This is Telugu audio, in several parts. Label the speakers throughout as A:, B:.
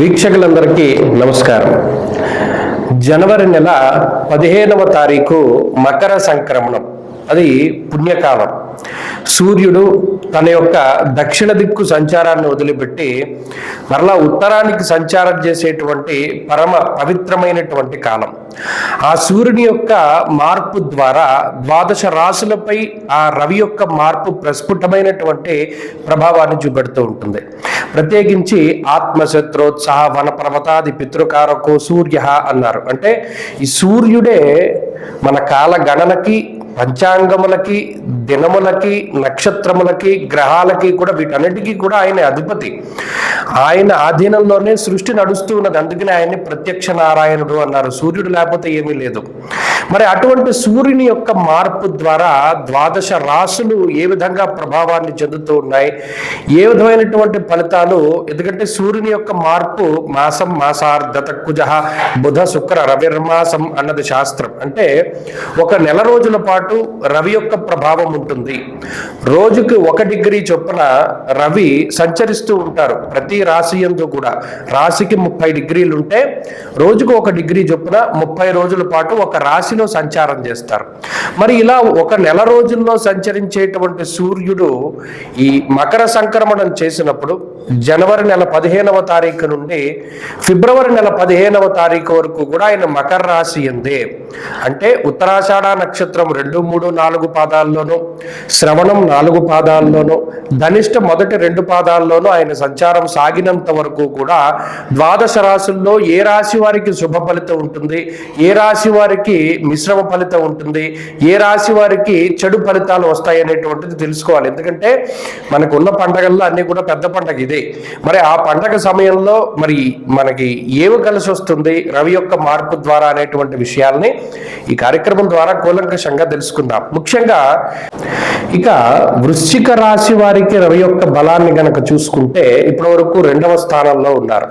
A: వీక్షకులందరికీ నమస్కారం. జనవరి నెల 15వ తారీఖు మకర సంక్రమణం. అది పుణ్యకాలం. సూర్యుడు తన యొక్క దక్షిణ దిక్కు సంచారాన్ని వదిలిపెట్టి మరలా ఉత్తరానికి సంచారం చేసేటువంటి పరమ పవిత్రమైనటువంటి కాలం. ఆ సూర్యుని యొక్క మార్పు ద్వారా ద్వాదశ రాశులపై ఆ రవి యొక్క మార్పు ప్రస్ఫుటమైనటువంటి ప్రభావాన్ని చూపెడుతూ ఉంటుంది. ప్రత్యేకించి ఆత్మశత్రోత్సాహ వన పర్వతాది పితృకారకో సూర్య అన్నారు. అంటే ఈ సూర్యుడే మన కాల గణనకి, పంచాంగములకి, దినములకి, నక్షత్రములకి, గ్రహాలకి కూడా, వీటన్నిటికీ కూడా ఆయన అధిపతి. ఆయన ఆధీనంలోనే సృష్టి నడుస్తూ ఉన్నది. అందుకనే ఆయన్ని ప్రత్యక్ష నారాయణుడు అన్నారు. సూర్యుడు లేకపోతే ఏమీ లేదు. మరి అటువంటి సూర్యుని యొక్క మార్పు ద్వారా ద్వాదశ రాశులు ఏ విధంగా ప్రభావాన్ని చెందుతూ ఉన్నాయి, ఏ విధమైనటువంటి ఫలితాలు. ఎందుకంటే సూర్యుని యొక్క మార్పు మాసం మాసార్ధత కుజ బుధ శుక్ర రవిర్మాసం అన్నది శాస్త్రం. అంటే ఒక నెల రోజుల పాటు రవి యొక్క ప్రభావం ఉంటుంది. రోజుకి 1 డిగ్రీ చొప్పున రవి సంచరిస్తూ ఉంటారు ప్రతి రాశి యందు కూడా. రాశికి 30 డిగ్రీలు ఉంటే రోజుకు 1 డిగ్రీ చొప్పున 30 రోజుల పాటు ఒక రాశిలో సంచారం చేస్తారు. మరి ఇలా ఒక నెల రోజుల్లో సంచరించేటువంటి సూర్యుడు ఈ మకర సంక్రమణం చేసినప్పుడు జనవరి నెల 15వ తారీఖు నుండి ఫిబ్రవరి నెల 15వ తారీఖు వరకు కూడా ఆయన మకర రాశి ఎందే. అంటే ఉత్తరాషాఢ నక్షత్రం 2, 3, 4 పాదాల్లోనూ, శ్రవణం 4 పాదాల్లోనూ, ధనిష్ట మొదటి 2 పాదాల్లోనూ ఆయన సంచారం సాగినంత వరకు కూడా ద్వాదశ రాశుల్లో ఏ రాశి వారికి శుభ ఫలితం ఉంటుంది, ఏ రాశి వారికి మిశ్రమ ఫలితం ఉంటుంది, ఏ రాశి వారికి చెడు ఫలితాలు వస్తాయి అనేటువంటిది తెలుసుకోవాలి. ఎందుకంటే మనకు ఉన్న పండగల్లో అన్ని కూడా పెద్ద పండగ ఇదే. మరి ఆ పండగ సమయంలో మరి మనకి ఏమి కలిసి వస్తుంది రవి యొక్క మార్పు ద్వారా అనేటువంటి విషయాల్ని ఈ కార్యక్రమం ద్వారా కూలంకషంగా తెలుసుకుందాం. ముఖ్యంగా ఇక వృశ్చిక రాశి వారికి రవి యొక్క బలాన్ని గనక చూసుకుంటే ఇప్పటి వరకు 2వ స్థానంలో ఉన్నారు.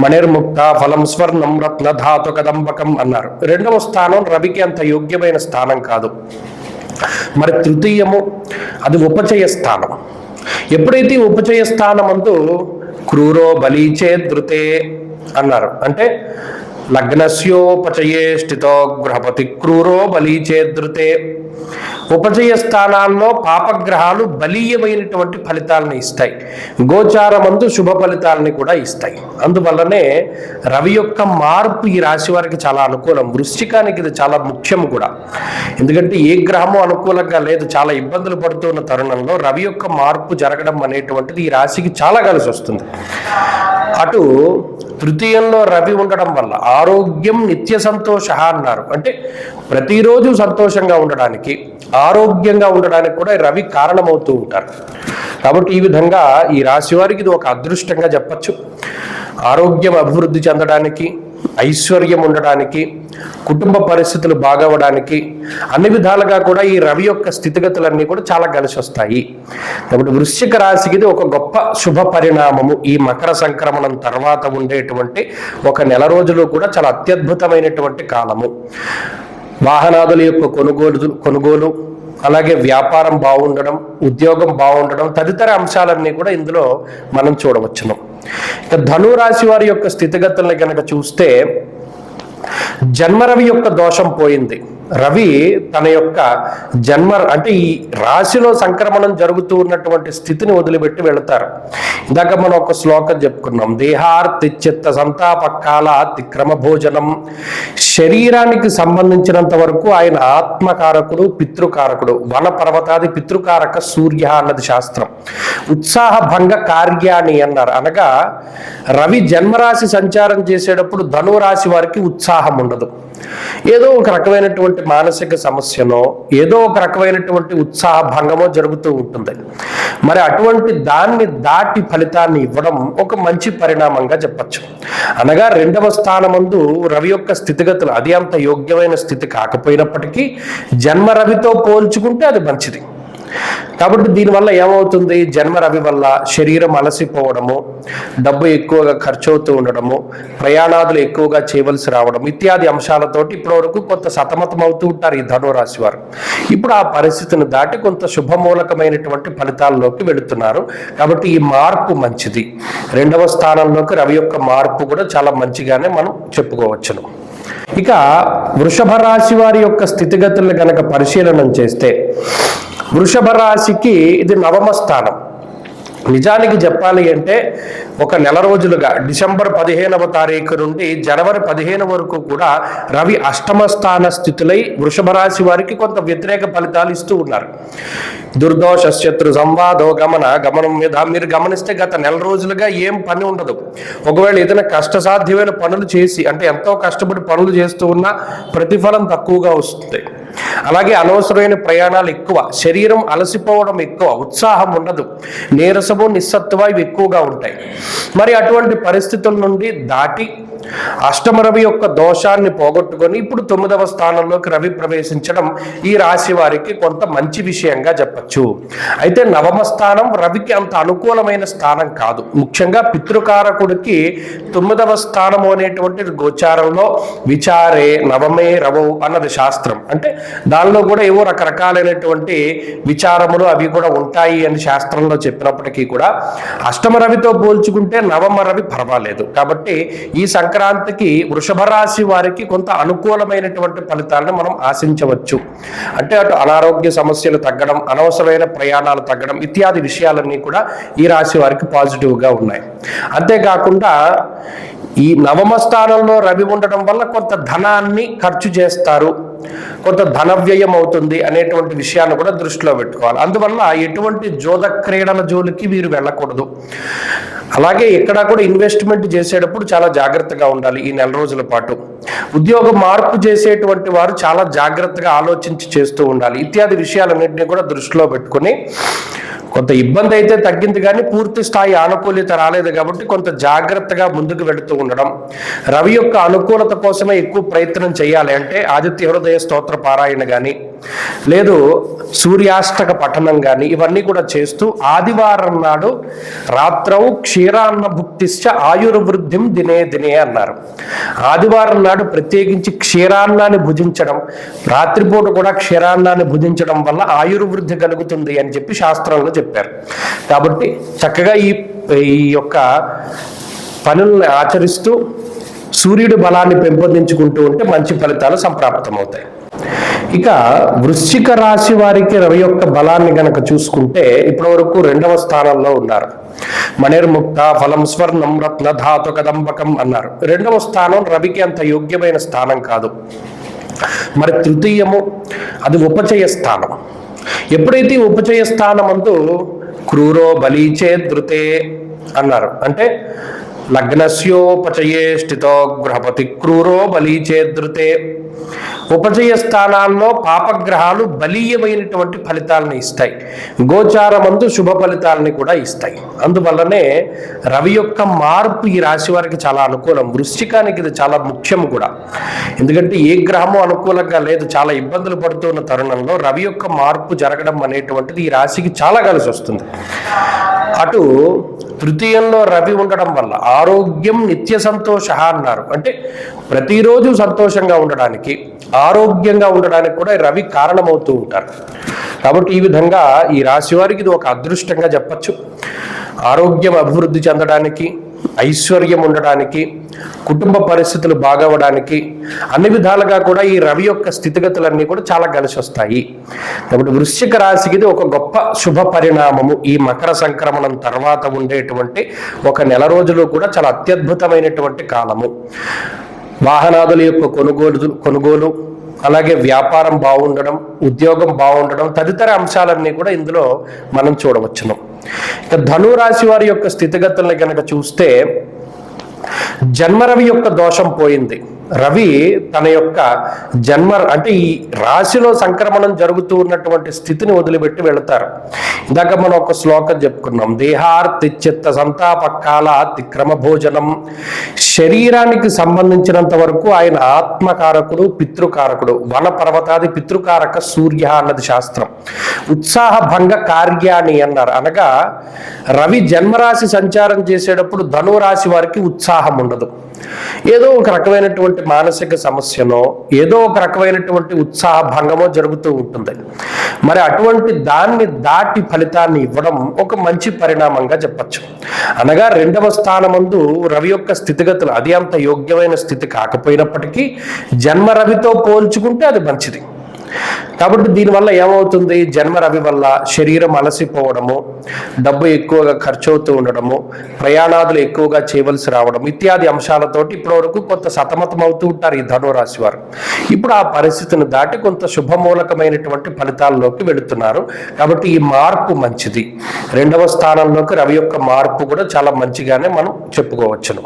A: మణిర్ముక్త ఫలం స్వర్ణం రత్న ధాతు కదంబకం అన్నారు. 2వ స్థానం రవికి అంత యోగ్యమైన స్థానం కాదు. మరి తృతీయము అది ఉపచయ స్థానం. ఎప్పుడైతే ఉపచయ స్థానం అందు క్రూరో బలీచే ధృతే అన్నారు. అంటే లగ్నస్యోపచయే స్థితో గృహపతి క్రూరో బలీచేదృతే. ఉపచయ స్థానాల్లో పాపగ్రహాలు బలీయమైనటువంటి ఫలితాలను ఇస్తాయి. గోచారమందు శుభ ఫలితాలని కూడా ఇస్తాయి. అందువల్లనే రవి యొక్క మార్పు ఈ రాశి వారికి చాలా అనుకూలం. వృశ్చికానికి ఇది చాలా ముఖ్యం కూడా. ఎందుకంటే ఏ గ్రహము అనుకూలంగా లేదు. చాలా ఇబ్బందులు పడుతున్న తరుణంలో రవి యొక్క మార్పు జరగడం అనేటువంటిది ఈ రాశికి చాలా కలిసి వస్తుంది. అటు తృతీయంలో రవి ఉండడం వల్ల ఆరోగ్యం నిత్య సంతోష అన్నారు. అంటే ప్రతిరోజు సంతోషంగా ఉండడానికి, ఆరోగ్యంగా ఉండడానికి కూడా రవి కారణమవుతూ ఉంటారు. కాబట్టి ఈ విధంగా ఈ రాశి వారికి ఇది ఒక అదృష్టంగా చెప్పచ్చు. ఆరోగ్యం అభివృద్ధి చెందడానికి, ఐశ్వర్యం ఉండడానికి, కుటుంబ పరిస్థితులు బాగవడానికి అన్ని విధాలుగా కూడా ఈ రవి యొక్క స్థితిగతులన్నీ కూడా చాలా కలిసి వస్తాయి. కాబట్టి వృశ్చిక రాశికి ఇది ఒక గొప్ప శుభ పరిణామము. ఈ మకర సంక్రమణం తర్వాత ఉండేటువంటి ఒక నెల రోజులు కూడా చాలా అత్యద్భుతమైనటువంటి కాలము. వాహనాదుల యొక్క కొనుగోలు, అలాగే వ్యాపారం బాగుండడం, ఉద్యోగం బాగుండడం తదితర అంశాలన్నీ కూడా ఇందులో మనం చూడవచ్చును. ఇక ధనురాశి వారి యొక్క స్థితిగతుల్ని కనుక చూస్తే జన్మరవి యొక్క దోషం పోయింది. రవి తన యొక్క అంటే ఈ రాశిలో సంక్రమణం జరుగుతూ ఉన్నటువంటి స్థితిని వదిలిపెట్టి వెళతారు. ఇందాక మనం ఒక శ్లోకం చెప్పుకున్నాం. దేహార్తిచిత్త సంతాప కాల అతిక్రమ భోజనం. శరీరానికి సంబంధించినంత వరకు ఆయన ఆత్మకారకుడు, పితృకారకుడు. వన పర్వతాది పితృకారక సూర్య అన్నది శాస్త్రం. ఉత్సాహ భంగ కార్యాణి అన్నారు. అనగా రవి జన్మరాశి సంచారం చేసేటప్పుడు ధనురాశి వారికి ఉత్సాహం ఉండదు. ఏదో ఒక రకమైనటువంటి మానసిక సమస్యనో, ఏదో ఒక రకమైనటువంటి ఉత్సాహ భంగమో జరుగుతూ ఉంటుంది. మరి అటువంటి దాన్ని దాటి ఫలితాన్ని ఇవ్వడం ఒక మంచి పరిణామంగా చెప్పచ్చు. అనగా 2వ స్థానమందు రవి యొక్క స్థితిగతులు అది అంత యోగ్యమైన స్థితి కాకపోయినప్పటికీ జన్మ రవితో పోల్చుకుంటే అది మంచిది. కాబట్టి దీనివల్ల ఏమవుతుంది, జన్మ రవి వల్ల శరీరం అలసిపోవడము, డబ్బు ఎక్కువగా ఖర్చు అవుతూ ఉండడము, ప్రయాణాదులు ఎక్కువగా చేయవలసి రావడం ఇత్యాది అంశాలతోటి ఇప్పటి వరకు కొంత సతమతం అవుతూ ఉంటారు ఈ ధనురాశి వారు. ఇప్పుడు ఆ పరిస్థితిని దాటి కొంత శుభమూలకమైనటువంటి ఫలితాల్లోకి వెళుతున్నారు. కాబట్టి ఈ మార్పు మంచిది. 2వ స్థానంలోకి రవి యొక్క మార్పు కూడా చాలా మంచిగానే మనం చెప్పుకోవచ్చును. ఇక వృషభ రాశి వారి యొక్క స్థితిగతులను గనక పరిశీలన చేస్తే, వృషభ రాశికి ఇది 9వ స్థానం. నిజానికి చెప్పాలి అంటే ఒక నెల రోజులుగా డిసెంబర్ 15వ తారీఖు నుండి జనవరి 15 వరకు కూడా రవి అష్టమ స్థాన స్థితులై వృషభ రాశి వారికి కొంత వ్యతిరేక ఫలితాలు ఇస్తూ ఉన్నారు. దుర్దోష శత్రు సంవాదో గమనం మీద మీరు గమనిస్తే గత నెల రోజులుగా ఏం పని ఉండదు. ఒకవేళ ఏదైనా కష్టసాధ్యమైన పనులు చేసి, అంటే ఎంతో కష్టపడి పనులు చేస్తూ ఉన్నా ప్రతిఫలం తక్కువగా వస్తుంది. అలాగే అనవసరమైన ప్రయాణాలు ఎక్కువ, శరీరం అలసిపోవడం ఎక్కువ, ఉత్సాహం ఉండదు, నీరసము నిస్సత్తువ ఇవి ఎక్కువగా ఉంటాయి. మరి అటువంటి పరిస్థితుల నుండి దాటి అష్టమ రవి యొక్క దోషాన్ని పోగొట్టుకొని ఇప్పుడు 9వ స్థానంలోకి రవి ప్రవేశించడం ఈ రాశి వారికి కొంత మంచి విషయంగా చెప్పచ్చు. అయితే 9వ స్థానం రవికి అంత అనుకూలమైన స్థానం కాదు. ముఖ్యంగా పితృకారకుడికి 9వ స్థానము అనేటువంటి గోచారంలో విచారే నవమే రవవు అన్నది శాస్త్రం. అంటే దానిలో కూడా ఏవో రకరకాలైనటువంటి విచారములు అవి కూడా ఉంటాయి అని శాస్త్రంలో చెప్పినప్పటికీ కూడా అష్టమ రవితో పోల్చుకుంటే 9వ రవి పర్వాలేదు. కాబట్టి ఈ సంక్రాంతికి వృషభ రాశి వారికి కొంత అనుకూలమైనటువంటి ఫలితాలను మనం ఆశించవచ్చు. అంటే అటు అనారోగ్య సమస్యలు తగ్గడం, అనవసరమైన ప్రయాణాలు తగ్గడం ఇత్యాది విషయాలన్నీ కూడా ఈ రాశి వారికి పాజిటివ్గా ఉన్నాయి. అంతేకాకుండా ఈ 9వ స్థానంలో రవి ఉండడం వల్ల కొంత ధనాన్ని ఖర్చు చేస్తారు, కొంత ధన వ్యయం అవుతుంది అనేటువంటి విషయాన్ని కూడా దృష్టిలో పెట్టుకోవాలి. అందువల్ల ఎటువంటి జోద క్రీడల జోలికి వీరు వెళ్ళకూడదు. అలాగే ఎక్కడా కూడా ఇన్వెస్ట్మెంట్ చేసేటప్పుడు చాలా జాగ్రత్తగా ఉండాలి. ఈ నెల రోజుల పాటు ఉద్యోగ మార్పు చేసేటువంటి వారు చాలా జాగ్రత్తగా ఆలోచించి చేస్తూ ఉండాలి. ఇత్యాది విషయాలన్నింటినీ కూడా దృష్టిలో పెట్టుకుని కొంత ఇబ్బంది అయితే తగ్గింది, కానీ పూర్తి స్థాయి అనుకూలత రాలేదు. కాబట్టి కొంత జాగ్రత్తగా ముందుకు వెళుతూ ఉండడం, రవి యొక్క అనుకూలత కోసమే ఎక్కువ ప్రయత్నం చేయాలి. అంటే ఆదిత్య హృదయ స్తోత్ర పారాయణ కానీ, లేదు సూర్యాష్టక పఠనం కానీ ఇవన్నీ కూడా చేస్తూ ఆదివారం నాడు రాత్రౌ క్షీరాన్న భుక్తిశ్చ ఆయుర్వృద్ధిం దినే దినే అన్నారు. ఆదివారం నాడు ప్రత్యేకించి క్షీరాన్నాన్ని భుజించడం, రాత్రిపూట కూడా క్షీరాన్నాన్ని భుజించడం వల్ల ఆయుర్వృద్ధి కలుగుతుంది అని చెప్పి శాస్త్రంలో చెప్పారు. కాబట్టి చక్కగా ఈ యొక్క పనులను ఆచరిస్తూ సూర్యుడి బలాన్ని పెంపొందించుకుంటూ ఉంటే మంచి ఫలితాలు సంప్రాప్తమవుతాయి. ఇక వృశ్చిక రాశి వారికి రవి యొక్క బలాన్ని గనక చూసుకుంటే ఇప్పటి వరకు 2వ స్థానంలో ఉన్నారు. మణిర్ముక్త ఫలం స్వర్ణం రత్న ధాతు కదంబకం అన్నారు. 2వ స్థానం రవికి అంత యోగ్యమైన స్థానం కాదు. మరి తృతీయము అది ఉపచయ స్థానం. ఎప్పుడైతే ఉపచయ స్థానం అంటూ క్రూరో బలీచే ధృతే అన్నారు, అంటే లగ్నస్యోపచయే స్థితో గృహపతి క్రూరో బలీచేదృతే. ఉపచయ స్థానాల్లో పాపగ్రహాలు బలీయమైనటువంటి ఫలితాలను ఇస్తాయి, గోచారమందు శుభ ఫలితాలని కూడా ఇస్తాయి. అందువల్లనే రవి యొక్క మార్పు ఈ రాశి వారికి చాలా అనుకూలం. వృశ్చికానికి ఇది చాలా ముఖ్యం కూడా. ఎందుకంటే ఏ గ్రహము అనుకూలంగా లేదు, చాలా ఇబ్బందులు పడుతున్న తరుణంలో రవి యొక్క మార్పు జరగడం అనేటువంటిది ఈ రాశికి చాలా కలిసి వస్తుంది. అటు తృతీయంలో రవి ఉండడం వల్ల ఆరోగ్యం నిత్య సంతోష అన్నారు. అంటే ప్రతిరోజు సంతోషంగా ఉండడానికి, ఆరోగ్యంగా ఉండడానికి కూడా రవి కారణమవుతూ ఉంటారు. కాబట్టి ఈ విధంగా ఈ రాశి వారికి ఇది ఒక అదృష్టంగా చెప్పచ్చు. ఆరోగ్యం అభివృద్ధి చెందడానికి, ఐశ్వర్యం ఉండడానికి, కుటుంబ పరిస్థితులు బాగవడానికి అన్ని విధాలుగా కూడా ఈ రవి యొక్క స్థితిగతులన్నీ కూడా చాలా కలిసి వస్తాయి. కాబట్టి వృశ్చిక రాశికి ఇది ఒక గొప్ప శుభ పరిణామము. ఈ మకర సంక్రమణం తర్వాత ఉండేటువంటి ఒక నెల రోజులు కూడా చాలా అత్యద్భుతమైనటువంటి కాలము. వాహనాదుల యొక్క కొనుగోలు, అలాగే వ్యాపారం బాగుండడం, ఉద్యోగం బాగుండడం తదితర అంశాలన్నీ కూడా ఇందులో మనం చూడవచ్చును. ఇక ధనురాశి వారి యొక్క స్థితిగతులను కనుక చూస్తే జన్మరవి యొక్క దోషం పోయింది. రవి తన యొక్క అంటే ఈ రాశిలో సంక్రమణం జరుగుతూ ఉన్నటువంటి స్థితిని వదిలిపెట్టి వెళతారు. ఇందాక మనం ఒక శ్లోకం చెప్పుకున్నాం, దేహార్తిచిత్త సంతాప కాల అతిక్రమ భోజనం. శరీరానికి సంబంధించినంత వరకు ఆయన ఆత్మకారకుడు, పితృకారకుడు. వన పర్వతాది పితృకారక సూర్య అన్నది శాస్త్రం. ఉత్సాహ భంగ కార్యాణి అన్నారు. అనగా రవి జన్మరాశి సంచారం చేసేటప్పుడు ధనురాశి వారికి ఉత్సాహం ఉండదు. ఏదో ఒక రకమైనటువంటి మానసిక సమస్యనో, ఏదో ఒక రకమైనటువంటి ఉత్సాహ భంగమో జరుగుతూ ఉంటుంది. మరి అటువంటి దాన్ని దాటి ఫలితాన్ని ఇవ్వడం ఒక మంచి పరిణామంగా చెప్పచ్చు. అనగా 2వ స్థానమందు రవి యొక్క స్థితిగతులు అది అంత యోగ్యమైన స్థితి కాకపోయినప్పటికీ జన్మ రవితో పోల్చుకుంటే అది మంచిది. కాబట్టి దీనివల్ల ఏమవుతుంది, జన్మ రవి వల్ల శరీరం అలసిపోవడము, డబ్బు ఎక్కువగా ఖర్చు అవుతూ ఉండడము, ప్రయాణాదులు ఎక్కువగా చేయవలసి రావడం ఇత్యాది అంశాలతోటి ఇప్పటి వరకు కొంత సతమతం అవుతూ ఉంటారు ఈ ధనురాశి వారు. ఇప్పుడు ఆ పరిస్థితిని దాటి కొంత శుభమూలకమైనటువంటి ఫలితాల్లోకి వెళుతున్నారు. కాబట్టి ఈ మార్పు మంచిది. 2వ స్థానంలోకి రవి యొక్క మార్పు కూడా చాలా మంచిగానే మనం చెప్పుకోవచ్చును.